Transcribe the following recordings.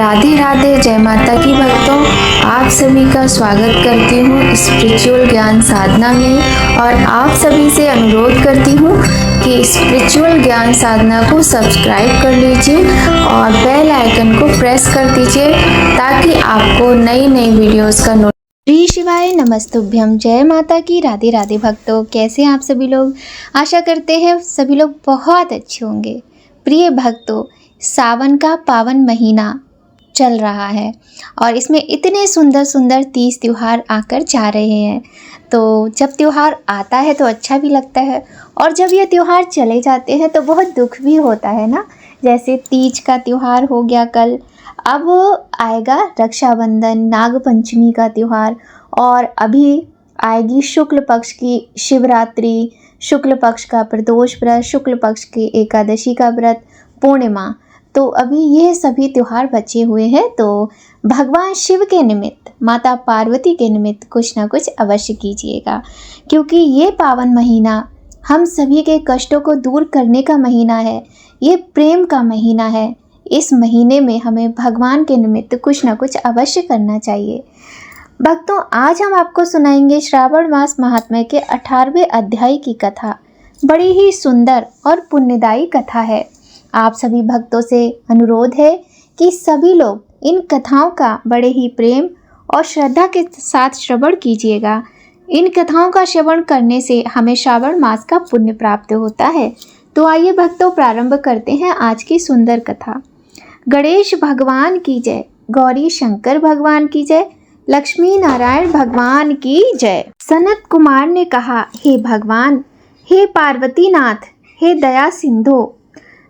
राधे राधे, जय माता की भक्तों। आप सभी का स्वागत करती हूँ स्पिरिचुअल ज्ञान साधना में और आप सभी से अनुरोध करती हूँ कि स्पिरिचुअल ज्ञान साधना को सब्सक्राइब कर लीजिए और बेल आइकन को प्रेस कर दीजिए ताकि आपको नई नई वीडियोस का श्री शिवाय नमस्तुभ्यम। जय माता की। राधे राधे भक्तों, कैसे हैं आप सभी लोग। आशा करते हैं सभी लोग बहुत अच्छे होंगे। प्रिय भक्तों, सावन का पावन महीना चल रहा है और इसमें इतने सुंदर सुंदर 30 त्यौहार आकर जा रहे हैं। तो जब त्यौहार आता है तो अच्छा भी लगता है और जब ये त्यौहार चले जाते हैं तो बहुत दुख भी होता है ना। जैसे तीज का त्यौहार हो गया कल, अब आएगा रक्षाबंधन, नागपंचमी का त्यौहार और अभी आएगी शुक्ल पक्ष की शिवरात्रि, शुक्ल पक्ष का प्रदोष व्रत, शुक्ल पक्ष की एकादशी का व्रत, पूर्णिमा। तो अभी ये सभी त्यौहार बचे हुए हैं। तो भगवान शिव के निमित्त, माता पार्वती के निमित्त कुछ ना कुछ अवश्य कीजिएगा, क्योंकि ये पावन महीना हम सभी के कष्टों को दूर करने का महीना है। ये प्रेम का महीना है। इस महीने में हमें भगवान के निमित्त कुछ ना कुछ अवश्य करना चाहिए। भक्तों, आज हम आपको सुनाएंगे श्रावण मास महात्म्य के 18वें अध्याय की कथा। बड़ी ही सुंदर और पुण्यदायी कथा है। आप सभी भक्तों से अनुरोध है कि सभी लोग इन कथाओं का बड़े ही प्रेम और श्रद्धा के साथ श्रवण कीजिएगा। इन कथाओं का श्रवण करने से हमें श्रावण मास का पुण्य प्राप्त होता है। तो आइए भक्तों, प्रारंभ करते हैं आज की सुंदर कथा। गणेश भगवान की जय, गौरी शंकर भगवान की जय, लक्ष्मी नारायण भगवान की जय। सनत कुमार ने कहा, हे भगवान, हे पार्वती नाथ, हे दया सिंधु,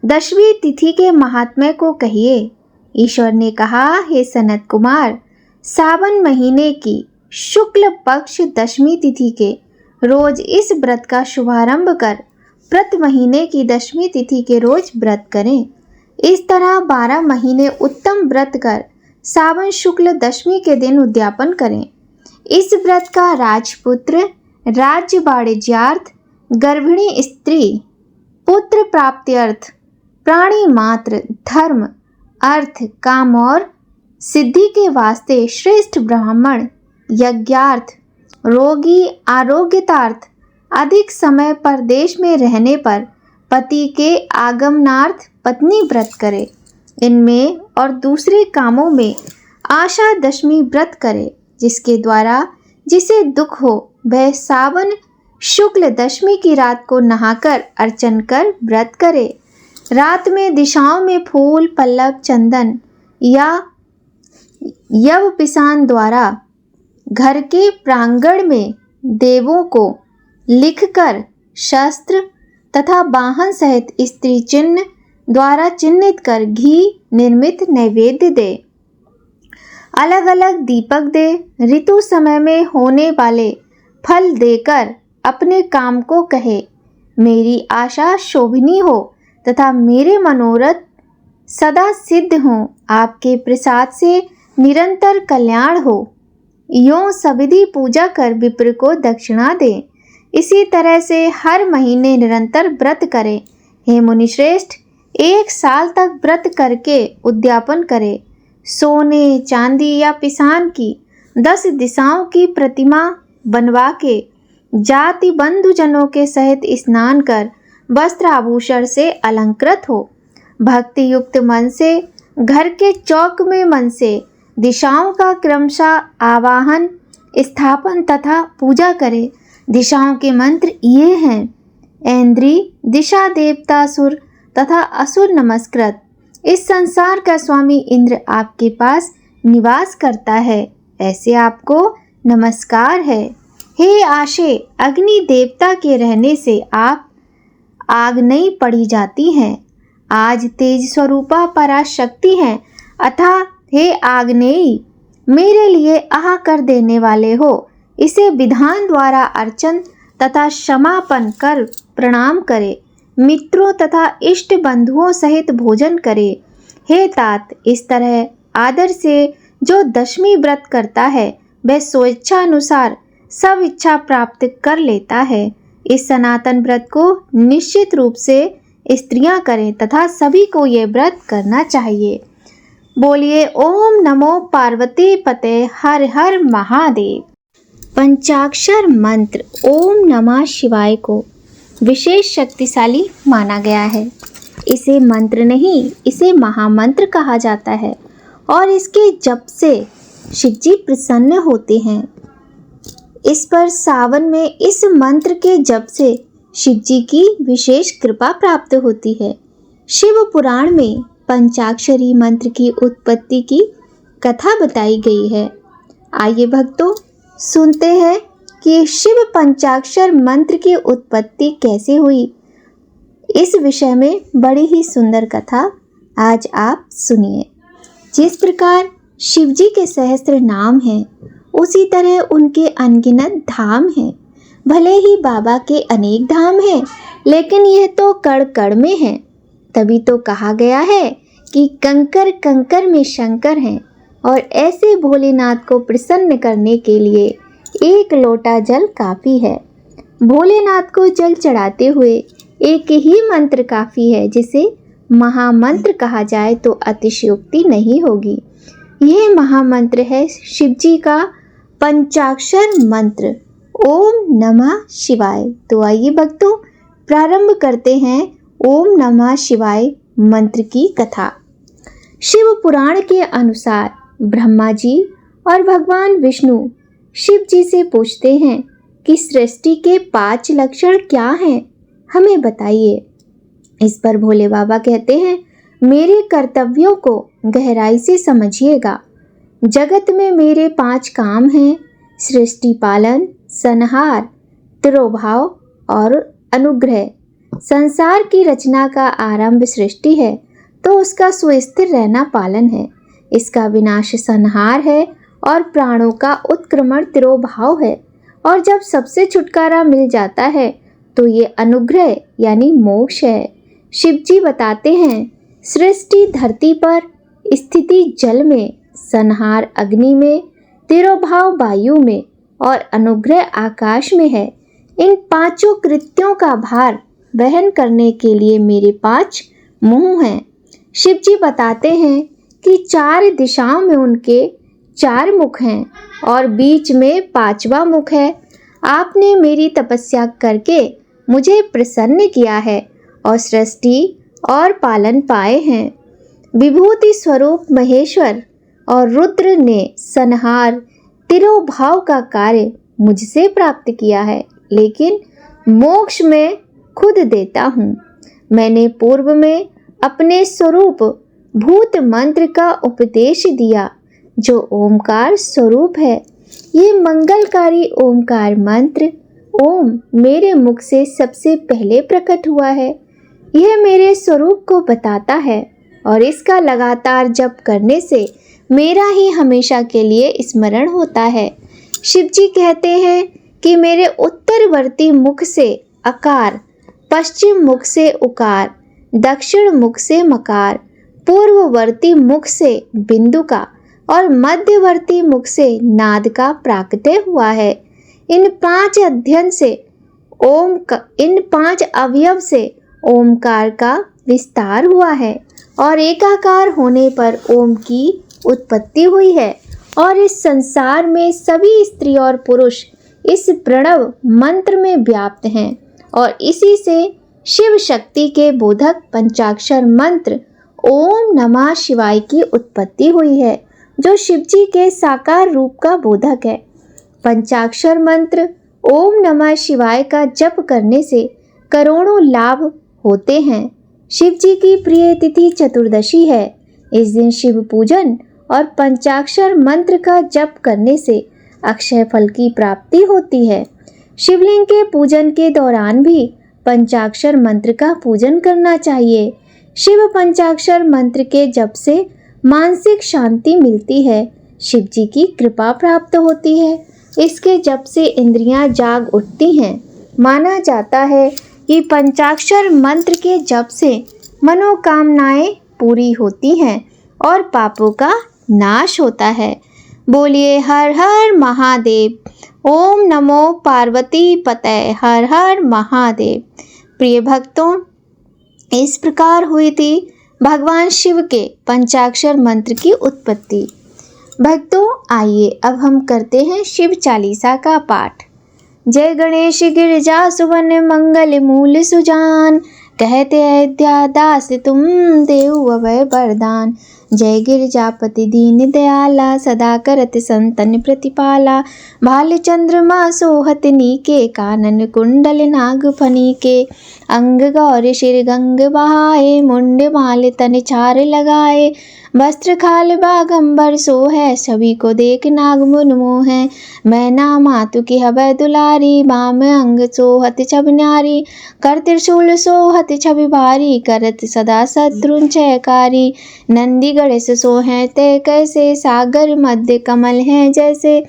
10वीं तिथि के महात्म्य को कहिए। ईश्वर ने कहा, हे सनत कुमार, सावन महीने की शुक्ल पक्ष 10वीं तिथि के रोज इस व्रत का शुभारंभ कर प्रति महीने की 10वीं तिथि के रोज व्रत करें। इस तरह 12 महीने उत्तम व्रत कर सावन शुक्ल 10वीं के दिन उद्यापन करें। इस व्रत का राजपुत्र, राज्य वाणिज्यार्थ, गर्भिणी स्त्री, पुत्र प्राप्त्यर्थ, प्राणी मात्र, धर्म, अर्थ, काम और सिद्धि के वास्ते, श्रेष्ठ ब्राह्मण, यज्ञार्थ, रोगी आरोग्यतार्थ, अधिक समय परदेश में रहने पर पति के आगमनार्थ पत्नी व्रत करे। इनमें और दूसरे कामों में आशा दशमी व्रत करे, जिसके द्वारा जिसे दुख हो वह सावन शुक्ल 10वीं की रात को नहाकर अर्चन कर व्रत करे। रात में दिशाओं में फूल, पल्लव, चंदन या यव पिसान द्वारा घर के प्रांगण में देवों को लिखकर शस्त्र तथा वाहन सहित स्त्री चिन्ह द्वारा चिन्हित कर घी निर्मित नैवेद्य दे। अलग अलग दीपक दे। ऋतु समय में होने वाले फल देकर अपने काम को कहे, मेरी आशा शोभनी हो तथा मेरे मनोरथ सदा सिद्ध हों, आपके प्रसाद से निरंतर कल्याण हो। यों सविधि पूजा कर विप्र को दक्षिणा दें। इसी तरह से हर महीने निरंतर व्रत करें। हे मुनिश्रेष्ठ, 1 साल तक व्रत करके उद्यापन करें। सोने, चांदी या पिसान की 10 दिशाओं की प्रतिमा बनवा के जाति बंधुजनों के सहित स्नान कर वस्त्र आभूषण से अलंकृत हो। भक्ति युक्त मन से घर के चौक में मन से दिशाओं का क्रमशः आवाहन, स्थापन तथा पूजा करे। दिशाओं के मंत्र ये हैं: ऐन्द्री, दिशा देवता असुर तथा असुर नमस्कृत। इस संसार का स्वामी इंद्र आपके पास निवास करता है, ऐसे आपको नमस्कार है। हे आशे, अग्नि देवता के रहने से आप आग नहीं पड़ी जाती हैं। आज तेज स्वरूपा पराशक्ति हैं, अतः हे आग्नेयी, मेरे लिए आह कर देने वाले हो। इसे विधान द्वारा अर्चन तथा क्षमापन कर प्रणाम करे। मित्रों तथा इष्ट बंधुओं सहित भोजन करे। हे तात, इस तरह आदर से जो 10वीं व्रत करता है वह स्वेच्छा अनुसार सब इच्छा प्राप्त कर लेता है। इस सनातन व्रत को निश्चित रूप से स्त्रियां करें तथा सभी को ये व्रत करना चाहिए। बोलिए ओम नमो पार्वती पते हर हर महादेव। पंचाक्षर मंत्र ओम नमः शिवाय को विशेष शक्तिशाली माना गया है। इसे मंत्र नहीं, इसे महामंत्र कहा जाता है और इसके जप से शिवजी प्रसन्न होते हैं। इस पर सावन में इस मंत्र के जप से शिवजी की विशेष कृपा प्राप्त होती है। शिव पुराण में पंचाक्षरी मंत्र की उत्पत्ति की कथा बताई गई है। आइए भक्तों, सुनते हैं कि शिव पंचाक्षर मंत्र की उत्पत्ति कैसे हुई। इस विषय में बड़ी ही सुंदर कथा आज आप सुनिए। जिस प्रकार शिवजी के सहस्त्र नाम हैं, उसी तरह उनके अनगिनत धाम हैं। भले ही बाबा के अनेक धाम हैं, लेकिन यह तो कण कण में है। तभी तो कहा गया है कि कंकर कंकर में शंकर हैं। और ऐसे भोलेनाथ को प्रसन्न करने के लिए एक लोटा जल काफ़ी है। भोलेनाथ को जल चढ़ाते हुए एक ही मंत्र काफ़ी है, जिसे महामंत्र कहा जाए तो अतिशयोक्ति नहीं होगी। यह महामंत्र है शिवजी का पंचाक्षर मंत्र ओम नमः शिवाय। तो आइए भक्तों, प्रारंभ करते हैं ओम नमः शिवाय मंत्र की कथा। शिव पुराण के अनुसार ब्रह्मा जी और भगवान विष्णु शिव जी से पूछते हैं कि सृष्टि के 5 लक्षण क्या हैं, हमें बताइए। इस पर भोले बाबा कहते हैं, मेरे कर्तव्यों को गहराई से समझिएगा। जगत में मेरे 5 काम हैं: सृष्टि पालन, संहार, तिरोभाव और अनुग्रह। संसार की रचना का आरंभ सृष्टि है, तो उसका सुस्थिर रहना पालन है। इसका विनाश संहार है और प्राणों का उत्क्रमण तिरोभाव है। और जब सबसे छुटकारा मिल जाता है तो ये अनुग्रह यानी मोक्ष है। शिवजी बताते हैं, सृष्टि धरती पर, स्थिति जल में, संहार अग्नि में, तिरोभाव वायु में और अनुग्रह आकाश में है। इन 5 कृत्यों का भार वहन करने के लिए मेरे 5 मुंह हैं। शिवजी बताते हैं कि 4 दिशाओं में उनके 4 मुख हैं और बीच में 5वां मुख है। आपने मेरी तपस्या करके मुझे प्रसन्न किया है और सृष्टि और पालन पाए हैं। विभूति स्वरूप महेश्वर और रुद्र ने संहार तिरोभाव का कार्य मुझसे प्राप्त किया है, लेकिन मोक्ष में खुद देता हूँ। मैंने पूर्व में अपने स्वरूप भूत मंत्र का उपदेश दिया, जो ओमकार स्वरूप है। ये मंगलकारी ओमकार मंत्र ओम मेरे मुख से सबसे पहले प्रकट हुआ है। यह मेरे स्वरूप को बताता है और इसका लगातार जप करने से मेरा ही हमेशा के लिए स्मरण होता है। शिवजी कहते हैं कि मेरे उत्तरवर्ती मुख से अकार, पश्चिम मुख से उकार, दक्षिण मुख से मकार, पूर्ववर्ती मुख से बिंदु का और मध्यवर्ती मुख से नाद का प्राकट्य हुआ है। इन 5 अध्ययन से इन 5 अवयव से ओमकार का विस्तार हुआ है और एकाकार होने पर ओम की उत्पत्ति हुई है। और इस संसार में सभी स्त्री और पुरुष इस प्रणव मंत्र में व्याप्त हैं और इसी से शिव शक्ति के बोधक पंचाक्षर मंत्र ओम नमः शिवाय की उत्पत्ति हुई है, जो शिवजी के साकार रूप का बोधक है। पंचाक्षर मंत्र ओम नमः शिवाय का जप करने से करोड़ों लाभ होते हैं। शिवजी की प्रिय तिथि चतुर्दशी है। इस दिन शिव पूजन और पंचाक्षर मंत्र का जप करने से अक्षय फल की प्राप्ति होती है। शिवलिंग के पूजन के दौरान भी पंचाक्षर मंत्र का पूजन करना चाहिए। शिव पंचाक्षर मंत्र के जप से मानसिक शांति मिलती है, शिवजी की कृपा प्राप्त होती है। इसके जप से इंद्रियां जाग उठती हैं। माना जाता है कि पंचाक्षर मंत्र के जप से मनोकामनाएं पूरी होती हैं और पापों का नाश होता है। बोलिए हर हर महादेव। ओम नमो पार्वती पते हर हर महादेव। प्रिय भक्तों, इस प्रकार हुई थी भगवान शिव के पंचाक्षर मंत्र की उत्पत्ति। भक्तों, आइए अब हम करते हैं शिव चालीसा का पाठ। जय गणेश गिरिजा सुवन मंगल मूल सुजान, कहते अयोध्या दास तुम देव अभय वरदान। जय गिरिजापति दीन दयाला, सदा करत संतन प्रतिपाला। भाल चंद्रमा सोहत नीके, कानन कुंडल नाग फनीके। अंग गौर शिर गंग बहाए, मुंड माल तन चार लगाए। वस्त्र खाल बागंबर सो है, सभी को देख नाग मुन मोह है। मैना मातु की हवै दुलारी, बाम अंग सोहत छब न्यारी। कर त्रिशूल सोहत छवि भारी, करत सदा शत्रुन जयकारी। नंदी गणेश सो हैं ते कैसे, सागर मध्य कमल हैं जैसे।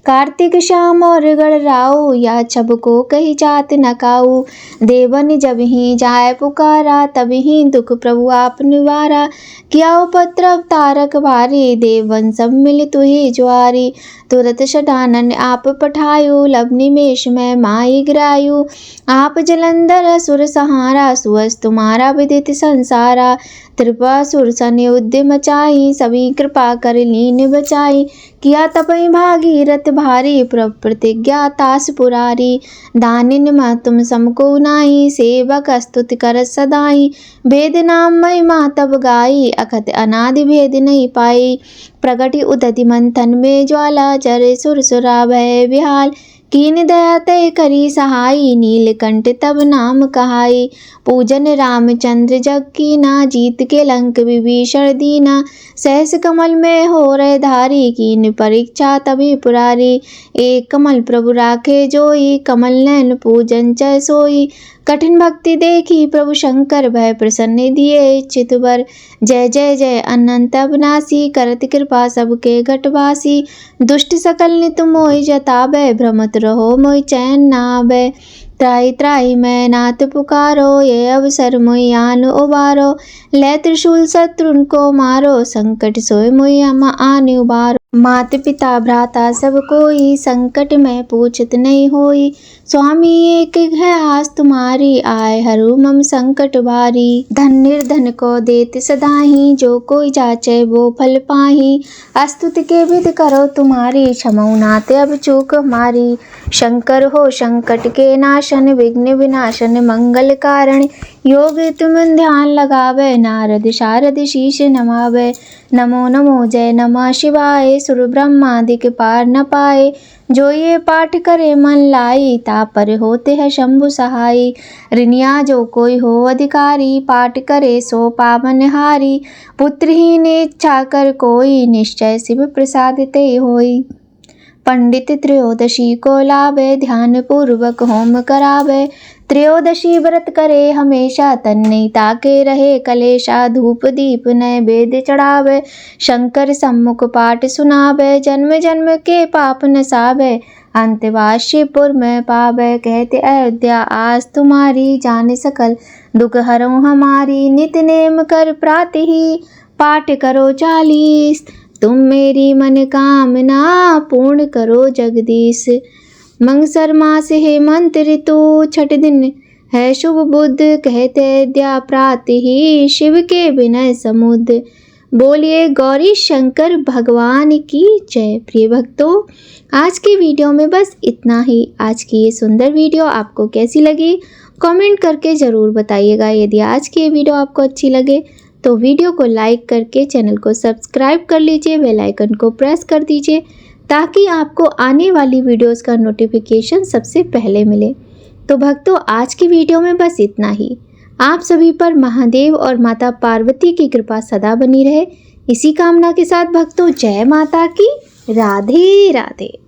कार्तिक श्याम और गणराऊ, या छब को कही जात न काऊ। देवन जब ही जाय पुकारा, तब ही दुख प्रभु आप निवारा। किया उपद्रव तारक भारी, देवन सब मिल तुही ज्वारी। तुरत षडानन आप पठायु, लब निमेष में माई गिरायु। आप जलंधर असुर सहारा, सुअस तुम्हारा विदित संसारा। त्रिपुरासुर सन युद्ध मचाई, सभी कृपा कर लीन बचाई। किया तपई भागीरथ भारी, प्रतिज्ञा तास पुरारी। दानिन मा तुम समको नाई, सेवक स्तुति कर सदाई। वेद नाम महिमा तब गाई, अखत अनादि भेद नहीं पाई। प्रगति उदति मंथन में ज्वाला, जरे सुर सुरा भय विहाल। कीन दया तय करी सहाई, नीलकंठ तब नाम कहाई। पूजन रामचंद्र जग कीना, जीत के लंक विभीषण दीना। सहस कमल में हो रहे धारी, कीन परीक्षा तभी पुरारी। एक कमल प्रभु राखे जोई, कमल नैन पूजन चै सोई। कठिन भक्ति देखी प्रभु शंकर, भय प्रसन्न दिए चितवर। जय जय जय अनंत अविनाशी, करत कृपा सबके घटवासी। दुष्ट सकल नित मोहि जतावे, भ्रमत रहो मोहि चैन न आवे। त्राहि त्राहि मैं नाथ पुकारो, ये अवसर मोहि आन उबारो। ले त्रिशूल शत्रुन को मारो, संकट सोए मोहि आन उबारो। मात पिता भ्राता सब कोई, संकट में पूछत नहीं होई। स्वामी एक है आस तुम्हारी, आए हरू मम संकट भारी। धन निर्धन को देत सदाही, जो कोई जाचे वो फल पाही। स्तुति के विध करो तुम्हारी, क्षमऊ नाते अब चूक हमारी। शंकर हो संकट के नाशन, विघ्न विनाशन मंगल कारण। योग तुम ध्यान लगावे, नारद शारद शीश नमावे। नमो नमो जय नमः शिवाय, सुर ब्रह्मादिक पार न पाए। जो ये पाठ करे मन लाई, तापर होते हैं शंभु सहाई। ऋणिया जो कोई हो अधिकारी, पाठ करे सो पावन हारी। पुत्रहीन इच्छा कर कोई, निश्चय शिव प्रसाद ते होई। पंडित त्रयोदशी को लावे, ध्यान पूर्वक होम करावे। त्रयोदशी व्रत करे हमेशा, तन नहीं ताके रहे कलेशा। धूप दीप नैवेद्य चढ़ावे, शंकर सम्मुख पाठ सुनावे। जन्म जन्म के पाप नसावे, अंतवास शिवपुर में पावे। कहते अयोध्या आस तुम्हारी, जाने सकल दुख हरो हमारी। नित नेम कर प्रातः ही, पाठ करो 40। तुम मेरी मन कामना, पूर्ण करो जगदीश। मंगसर मास हेमंत ऋतु, छठ दिन है शुभ बुध। कहते अयोध्या प्रातः ही, शिव के विनय समुद्र। बोलिए गौरी शंकर भगवान की जय। प्रिय भक्तों, आज की वीडियो में बस इतना ही। आज की ये सुंदर वीडियो आपको कैसी लगी, कमेंट करके ज़रूर बताइएगा। यदि आज की ये वीडियो आपको अच्छी लगे तो वीडियो को लाइक करके चैनल को सब्सक्राइब कर लीजिए, बेल आइकन को प्रेस कर दीजिए, ताकि आपको आने वाली वीडियोस का नोटिफिकेशन सबसे पहले मिले। तो भक्तों, आज की वीडियो में बस इतना ही। आप सभी पर महादेव और माता पार्वती की कृपा सदा बनी रहे, इसी कामना के साथ भक्तों, जय माता की। राधे राधे।